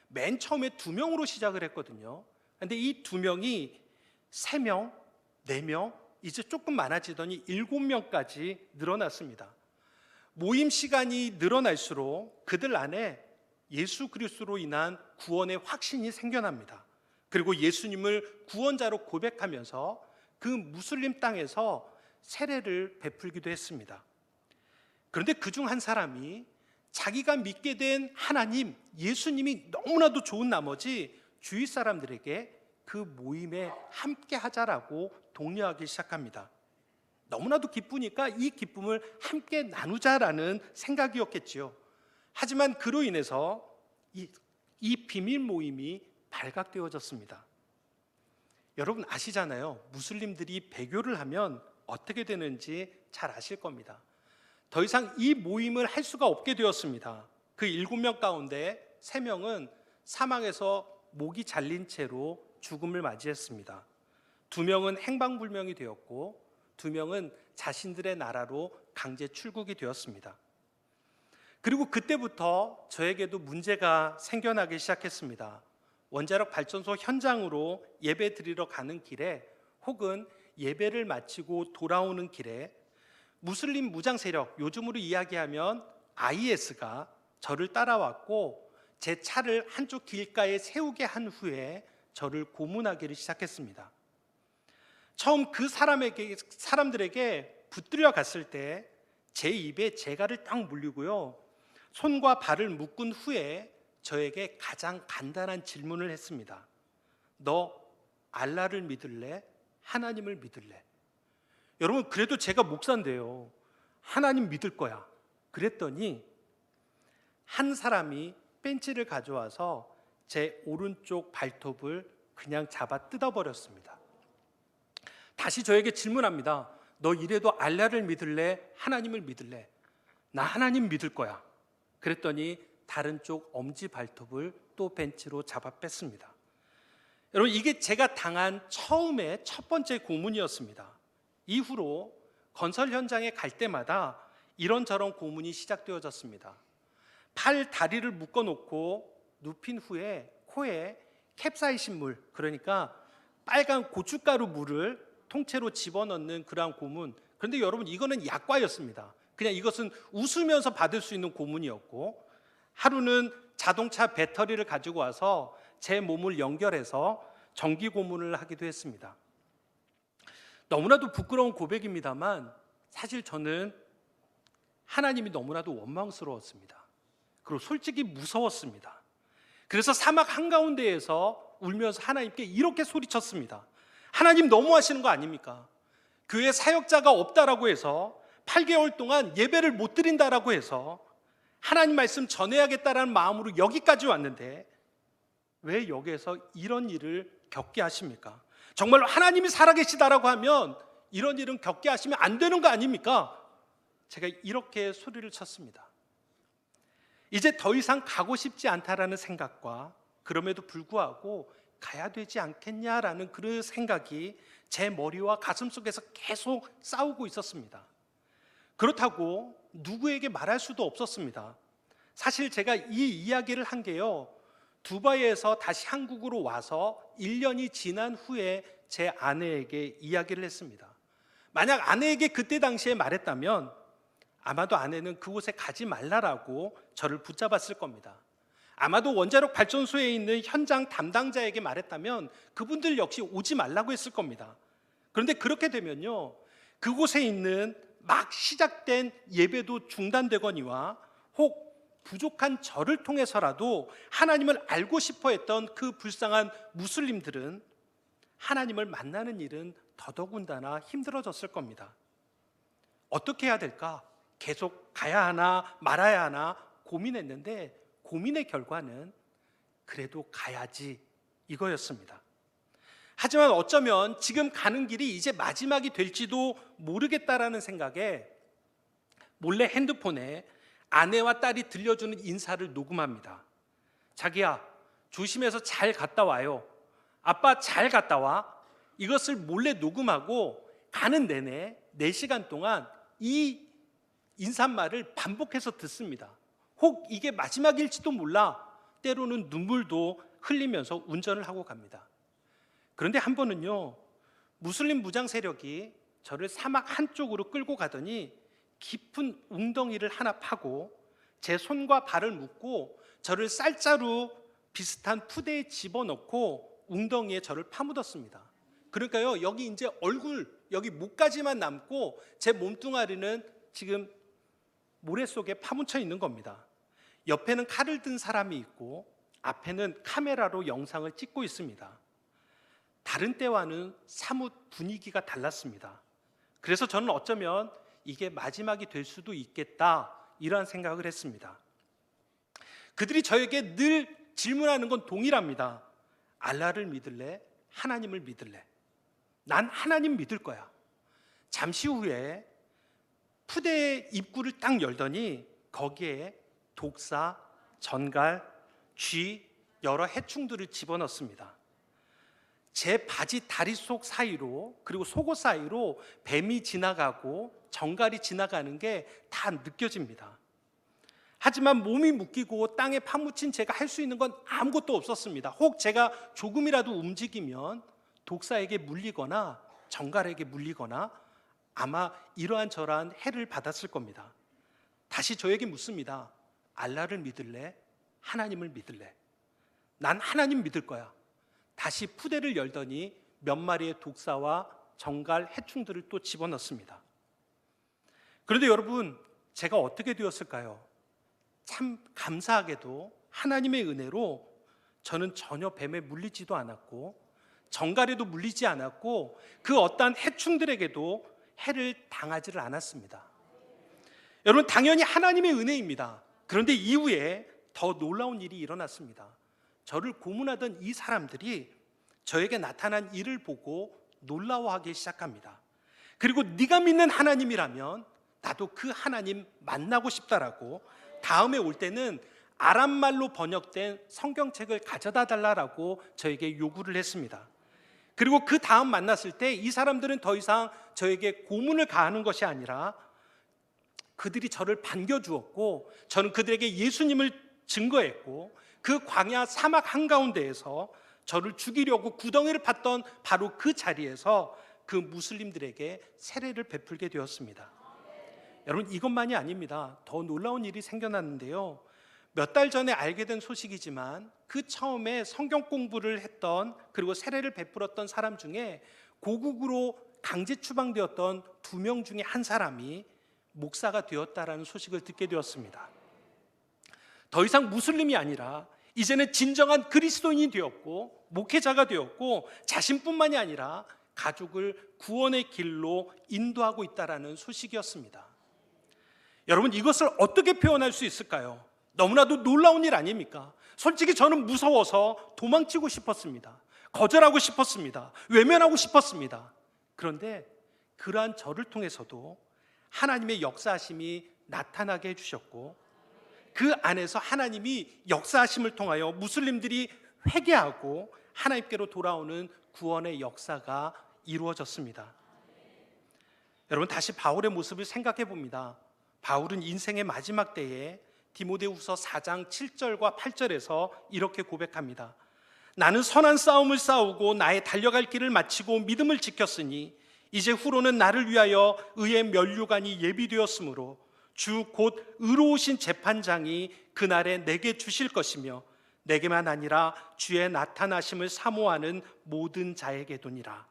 맨 처음에 2명으로 시작을 했거든요. 그런데 이 2명이 3명, 4명, 이제 조금 많아지더니 7명까지 늘어났습니다. 모임 시간이 늘어날수록 그들 안에 예수 그리스도로 인한 구원의 확신이 생겨납니다. 그리고 예수님을 구원자로 고백하면서 그 무슬림 땅에서 세례를 베풀기도 했습니다. 그런데 그중 한 사람이 자기가 믿게 된 하나님, 예수님이 너무나도 좋은 나머지 주위 사람들에게 그 모임에 함께 하자라고 독려하기 시작합니다. 너무나도 기쁘니까 이 기쁨을 함께 나누자라는 생각이었겠지요. 하지만 그로 인해서 이 비밀 모임이 발각되어졌습니다. 여러분 아시잖아요. 무슬림들이 배교를 하면 어떻게 되는지 잘 아실 겁니다. 더 이상 이 모임을 할 수가 없게 되었습니다. 그 7명 가운데 3명은 사망해서 목이 잘린 채로 죽음을 맞이했습니다. 2명은 행방불명이 되었고 2명은 자신들의 나라로 강제 출국이 되었습니다. 그리고 그때부터 저에게도 문제가 생겨나기 시작했습니다. 원자력 발전소 현장으로 예배 드리러 가는 길에 혹은 예배를 마치고 돌아오는 길에 무슬림 무장 세력, 요즘으로 이야기하면 IS가 저를 따라왔고 제 차를 한쪽 길가에 세우게 한 후에 저를 고문하기를 시작했습니다. 처음 그 사람들에게 붙들려 갔을 때 제 입에 재갈을 딱 물리고요. 손과 발을 묶은 후에 저에게 가장 간단한 질문을 했습니다. 너 알라를 믿을래? 하나님을 믿을래? 여러분 그래도 제가 목사인데요. 하나님 믿을 거야. 그랬더니 한 사람이 벤치를 가져와서 제 오른쪽 발톱을 그냥 잡아 뜯어버렸습니다. 다시 저에게 질문합니다. 너 이래도 알라를 믿을래? 하나님을 믿을래? 나 하나님 믿을 거야. 그랬더니 다른 쪽 엄지 발톱을 또 벤치로 잡아 뺐습니다. 여러분 이게 제가 당한 처음의 첫 번째 고문이었습니다. 이후로 건설 현장에 갈 때마다 이런저런 고문이 시작되어졌습니다. 팔, 다리를 묶어놓고 눕힌 후에 코에 캡사이신 물, 그러니까 빨간 고춧가루 물을 통째로 집어넣는 그러한 고문. 그런데 여러분 이거는 약과였습니다. 그냥 이것은 웃으면서 받을 수 있는 고문이었고, 하루는 자동차 배터리를 가지고 와서 제 몸을 연결해서 전기 고문을 하기도 했습니다. 너무나도 부끄러운 고백입니다만 사실 저는 하나님이 너무나도 원망스러웠습니다. 그리고 솔직히 무서웠습니다. 그래서 사막 한가운데에서 울면서 하나님께 이렇게 소리쳤습니다. 하나님 너무하시는 거 아닙니까? 교회 사역자가 없다라고 해서 8개월 동안 예배를 못 드린다라고 해서 하나님 말씀 전해야겠다라는 마음으로 여기까지 왔는데 왜 여기에서 이런 일을 겪게 하십니까? 정말로 하나님이 살아계시다라고 하면 이런 일은 겪게 하시면 안 되는 거 아닙니까? 제가 이렇게 소리를 쳤습니다. 이제 더 이상 가고 싶지 않다라는 생각과 그럼에도 불구하고 가야 되지 않겠냐라는 그 생각이 제 머리와 가슴 속에서 계속 싸우고 있었습니다. 그렇다고 누구에게 말할 수도 없었습니다. 사실 제가 이 이야기를 한 게요, 두바이에서 다시 한국으로 와서 1년이 지난 후에 제 아내에게 이야기를 했습니다. 만약 아내에게 그때 당시에 말했다면 아마도 아내는 그곳에 가지 말라라고 저를 붙잡았을 겁니다. 아마도 원자력 발전소에 있는 현장 담당자에게 말했다면 그분들 역시 오지 말라고 했을 겁니다. 그런데 그렇게 되면요, 그곳에 있는 막 시작된 예배도 중단되거니와 혹 부족한 저를 통해서라도 하나님을 알고 싶어 했던 그 불쌍한 무슬림들은 하나님을 만나는 일은 더더군다나 힘들어졌을 겁니다. 어떻게 해야 될까? 계속 가야 하나 말아야 하나 고민했는데 고민의 결과는 그래도 가야지 이거였습니다. 하지만 어쩌면 지금 가는 길이 이제 마지막이 될지도 모르겠다라는 생각에 몰래 핸드폰에 아내와 딸이 들려주는 인사를 녹음합니다. 자기야, 조심해서 잘 갔다 와요. 아빠 잘 갔다 와. 이것을 몰래 녹음하고 가는 내내 4시간 동안 이 인사말을 반복해서 듣습니다. 혹 이게 마지막일지도 몰라 때로는 눈물도 흘리면서 운전을 하고 갑니다. 그런데 한 번은요, 무슬림 무장 세력이 저를 사막 한쪽으로 끌고 가더니 깊은 웅덩이를 하나 파고 제 손과 발을 묶고 저를 쌀자루 비슷한 푸대에 집어넣고 웅덩이에 저를 파묻었습니다. 그러니까요, 여기 이제 얼굴, 여기 목까지만 남고 제 몸뚱아리는 지금 모래 속에 파묻혀 있는 겁니다. 옆에는 칼을 든 사람이 있고 앞에는 카메라로 영상을 찍고 있습니다. 다른 때와는 사뭇 분위기가 달랐습니다. 그래서 저는 어쩌면 이게 마지막이 될 수도 있겠다, 이러한 생각을 했습니다. 그들이 저에게 늘 질문하는 건 동일합니다. 알라를 믿을래? 하나님을 믿을래? 난 하나님 믿을 거야. 잠시 후에 푸대의 입구를 딱 열더니 거기에 독사, 전갈, 쥐, 여러 해충들을 집어넣습니다. 제 바지 다리 속 사이로, 그리고 속옷 사이로 뱀이 지나가고 전갈이 지나가는 게 다 느껴집니다. 하지만 몸이 묶이고 땅에 파묻힌 제가 할 수 있는 건 아무것도 없었습니다. 혹 제가 조금이라도 움직이면 독사에게 물리거나 전갈에게 물리거나 아마 이러한 저러한 해를 받았을 겁니다. 다시 저에게 묻습니다. 알라를 믿을래? 하나님을 믿을래? 난 하나님 믿을 거야. 다시 푸대를 열더니 몇 마리의 독사와 전갈, 해충들을 또 집어넣습니다. 그런데 여러분, 제가 어떻게 되었을까요? 참 감사하게도 하나님의 은혜로 저는 전혀 뱀에 물리지도 않았고 전갈에도 물리지 않았고 그 어떠한 해충들에게도 해를 당하지를 않았습니다. 여러분, 당연히 하나님의 은혜입니다. 그런데 이후에 더 놀라운 일이 일어났습니다. 저를 고문하던 이 사람들이 저에게 나타난 일을 보고 놀라워하기 시작합니다. 그리고 네가 믿는 하나님이라면 나도 그 하나님 만나고 싶다라고 다음에 올 때는 아람말로 번역된 성경책을 가져다 달라고 저에게 요구를 했습니다. 그리고 그 다음 만났을 때 이 사람들은 더 이상 저에게 고문을 가하는 것이 아니라 그들이 저를 반겨주었고 저는 그들에게 예수님을 증거했고 그 광야 사막 한가운데에서 저를 죽이려고 구덩이를 팠던 바로 그 자리에서 그 무슬림들에게 세례를 베풀게 되었습니다. 여러분, 이것만이 아닙니다. 더 놀라운 일이 생겨났는데요. 몇 달 전에 알게 된 소식이지만 그 처음에 성경 공부를 했던 그리고 세례를 베풀었던 사람 중에 고국으로 강제 추방되었던 2명 중에 한 사람이 목사가 되었다라는 소식을 듣게 되었습니다. 더 이상 무슬림이 아니라 이제는 진정한 그리스도인이 되었고 목회자가 되었고 자신뿐만이 아니라 가족을 구원의 길로 인도하고 있다라는 소식이었습니다. 여러분, 이것을 어떻게 표현할 수 있을까요? 너무나도 놀라운 일 아닙니까? 솔직히 저는 무서워서 도망치고 싶었습니다. 거절하고 싶었습니다. 외면하고 싶었습니다. 그런데 그러한 저를 통해서도 하나님의 역사하심이 나타나게 해주셨고 그 안에서 하나님이 역사하심을 통하여 무슬림들이 회개하고 하나님께로 돌아오는 구원의 역사가 이루어졌습니다. 여러분, 다시 바울의 모습을 생각해 봅니다. 바울은 인생의 마지막 때에 디모데후서 4장 7절과 8절에서 이렇게 고백합니다. 나는 선한 싸움을 싸우고 나의 달려갈 길을 마치고 믿음을 지켰으니 이제 후로는 나를 위하여 의의 면류관이 예비되었으므로 주 곧 의로우신 재판장이 그날에 내게 주실 것이며 내게만 아니라 주의 나타나심을 사모하는 모든 자에게도니라.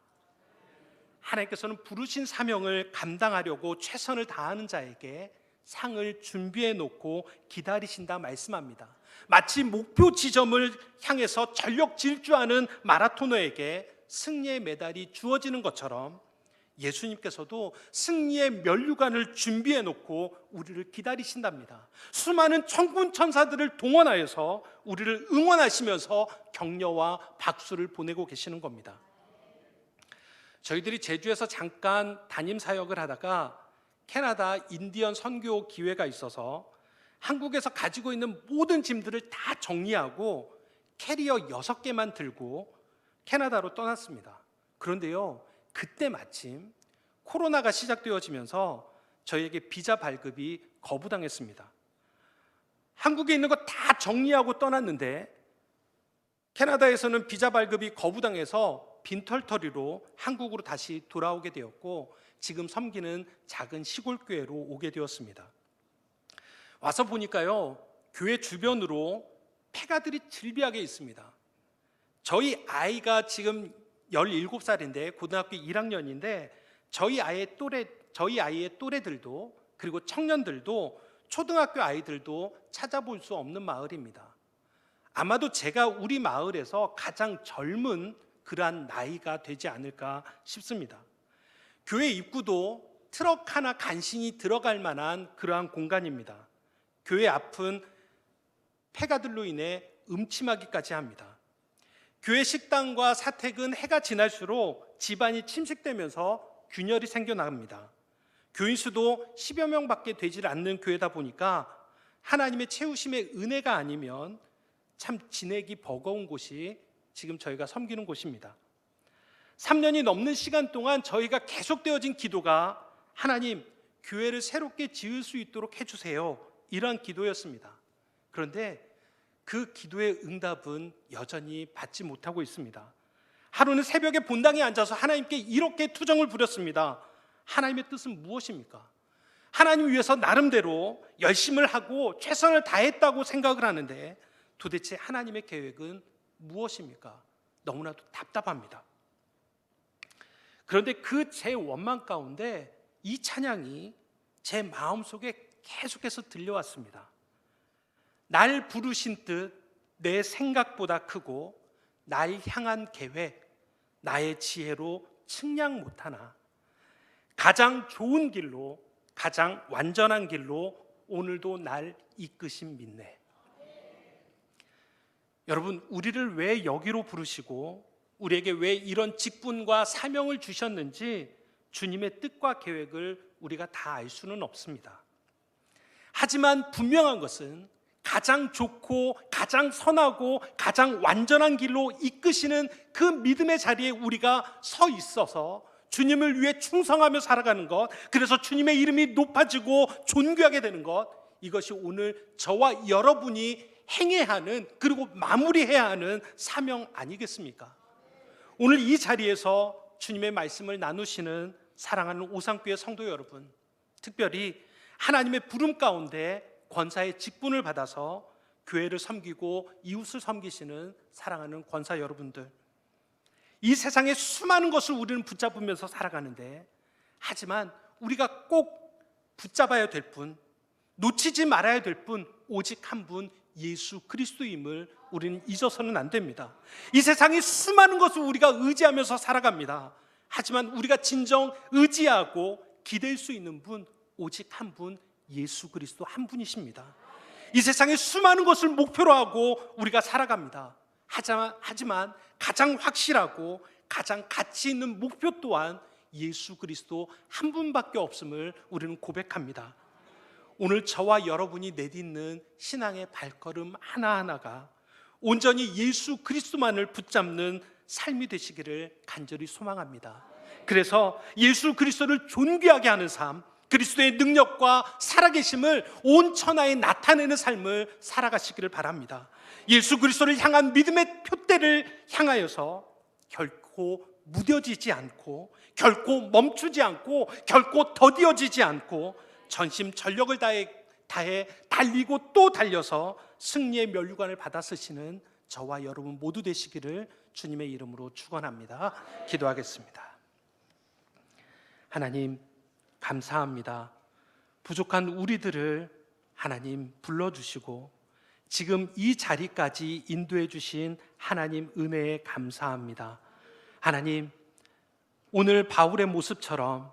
하나님께서는 부르신 사명을 감당하려고 최선을 다하는 자에게 상을 준비해 놓고 기다리신다 말씀합니다. 마치 목표 지점을 향해서 전력 질주하는 마라토너에게 승리의 메달이 주어지는 것처럼 예수님께서도 승리의 면류관을 준비해 놓고 우리를 기다리신답니다. 수많은 천군 천사들을 동원하여서 우리를 응원하시면서 격려와 박수를 보내고 계시는 겁니다. 저희들이 제주에서 잠깐 담임 사역을 하다가 캐나다 인디언 선교 기회가 있어서 한국에서 가지고 있는 모든 짐들을 다 정리하고 캐리어 6개만 들고 캐나다로 떠났습니다. 그런데요, 그때 마침 코로나가 시작되어지면서 저희에게 비자 발급이 거부당했습니다. 한국에 있는 거 다 정리하고 떠났는데 캐나다에서는 비자 발급이 거부당해서 빈털터리로 한국으로 다시 돌아오게 되었고 지금 섬기는 작은 시골 교회로 오게 되었습니다. 와서 보니까요, 교회 주변으로 폐가들이 질비하게 있습니다. 저희 아이가 지금 17살인데 고등학교 1학년인데 저희 아이의 또래들도 그리고 청년들도 초등학교 아이들도 찾아볼 수 없는 마을입니다. 아마도 제가 우리 마을에서 가장 젊은 그러한 나이가 되지 않을까 싶습니다. 교회 입구도 트럭 하나 간신히 들어갈 만한 그러한 공간입니다. 교회 앞은 폐가들로 인해 음침하기까지 합니다. 교회 식당과 사택은 해가 지날수록 집안이 침식되면서 균열이 생겨납니다. 교인 수도 10여 명밖에 되질 않는 교회다 보니까 하나님의 채우심의 은혜가 아니면 참 지내기 버거운 곳이 지금 저희가 섬기는 곳입니다. 3년이 넘는 시간 동안 저희가 계속되어진 기도가 하나님, 교회를 새롭게 지을 수 있도록 해주세요, 이런 기도였습니다. 그런데 그 기도의 응답은 여전히 받지 못하고 있습니다. 하루는 새벽에 본당에 앉아서 하나님께 이렇게 투정을 부렸습니다. 하나님의 뜻은 무엇입니까? 하나님 위해서 나름대로 열심을 하고 최선을 다했다고 생각을 하는데 도대체 하나님의 계획은 무엇입니까? 너무나도 답답합니다. 그런데 그 제 원망 가운데 이 찬양이 제 마음속에 계속해서 들려왔습니다. 날 부르신 뜻 내 생각보다 크고 날 향한 계획 나의 지혜로 측량 못하나 가장 좋은 길로 가장 완전한 길로 오늘도 날 이끄심 믿네. 여러분, 우리를 왜 여기로 부르시고 우리에게 왜 이런 직분과 사명을 주셨는지 주님의 뜻과 계획을 우리가 다 알 수는 없습니다. 하지만 분명한 것은 가장 좋고 가장 선하고 가장 완전한 길로 이끄시는 그 믿음의 자리에 우리가 서 있어서 주님을 위해 충성하며 살아가는 것, 그래서 주님의 이름이 높아지고 존귀하게 되는 것, 이것이 오늘 저와 여러분이 행해야 하는, 그리고 마무리해야 하는 사명 아니겠습니까? 오늘 이 자리에서 주님의 말씀을 나누시는 사랑하는 오상교회 성도 여러분, 특별히 하나님의 부름 가운데 권사의 직분을 받아서 교회를 섬기고 이웃을 섬기시는 사랑하는 권사 여러분들, 이 세상에 수많은 것을 우리는 붙잡으면서 살아가는데, 하지만 우리가 꼭 붙잡아야 될 분, 놓치지 말아야 될 분, 오직 한 분, 예수 그리스도임을 우리는 잊어서는 안 됩니다. 이 세상에 수많은 것을 우리가 의지하면서 살아갑니다. 하지만 우리가 진정 의지하고 기댈 수 있는 분, 오직 한 분, 예수 그리스도 한 분이십니다. 이 세상에 수많은 것을 목표로 하고 우리가 살아갑니다. 하지만 가장 확실하고 가장 가치 있는 목표 또한 예수 그리스도 한 분밖에 없음을 우리는 고백합니다. 오늘 저와 여러분이 내딛는 신앙의 발걸음 하나하나가 온전히 예수 그리스도만을 붙잡는 삶이 되시기를 간절히 소망합니다. 그래서 예수 그리스도를 존귀하게 하는 삶, 그리스도의 능력과 살아계심을 온 천하에 나타내는 삶을 살아가시기를 바랍니다. 예수 그리스도를 향한 믿음의 표대를 향하여서 결코 무뎌지지 않고, 결코 멈추지 않고, 결코 더디어지지 않고 전심 전력을 다해 달리고 또 달려서 승리의 면류관을 받아 쓰시는 저와 여러분 모두 되시기를 주님의 이름으로 축원합니다. 기도하겠습니다. 하나님, 감사합니다. 부족한 우리들을 하나님 불러주시고 지금 이 자리까지 인도해 주신 하나님 은혜에 감사합니다. 하나님, 오늘 바울의 모습처럼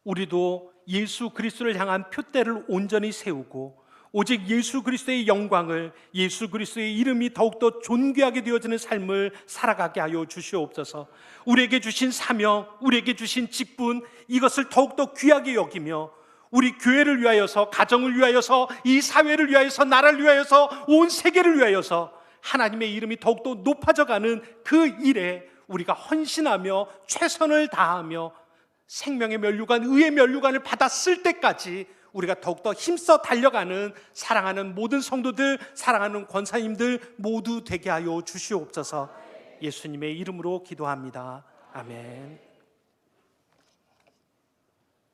우리도 예수 그리스도를 향한 표대를 온전히 세우고 오직 예수 그리스도의 영광을, 예수 그리스도의 이름이 더욱더 존귀하게 되어지는 삶을 살아가게 하여 주시옵소서. 우리에게 주신 사명, 우리에게 주신 직분, 이것을 더욱더 귀하게 여기며 우리 교회를 위하여서, 가정을 위하여서, 이 사회를 위하여서, 나라를 위하여서, 온 세계를 위하여서 하나님의 이름이 더욱더 높아져가는 그 일에 우리가 헌신하며 최선을 다하며 생명의 면류관, 의의 면류관을 받았을 때까지 우리가 더욱더 힘써 달려가는 사랑하는 모든 성도들, 사랑하는 권사님들 모두 되게 하여 주시옵소서. 예수님의 이름으로 기도합니다. 아멘.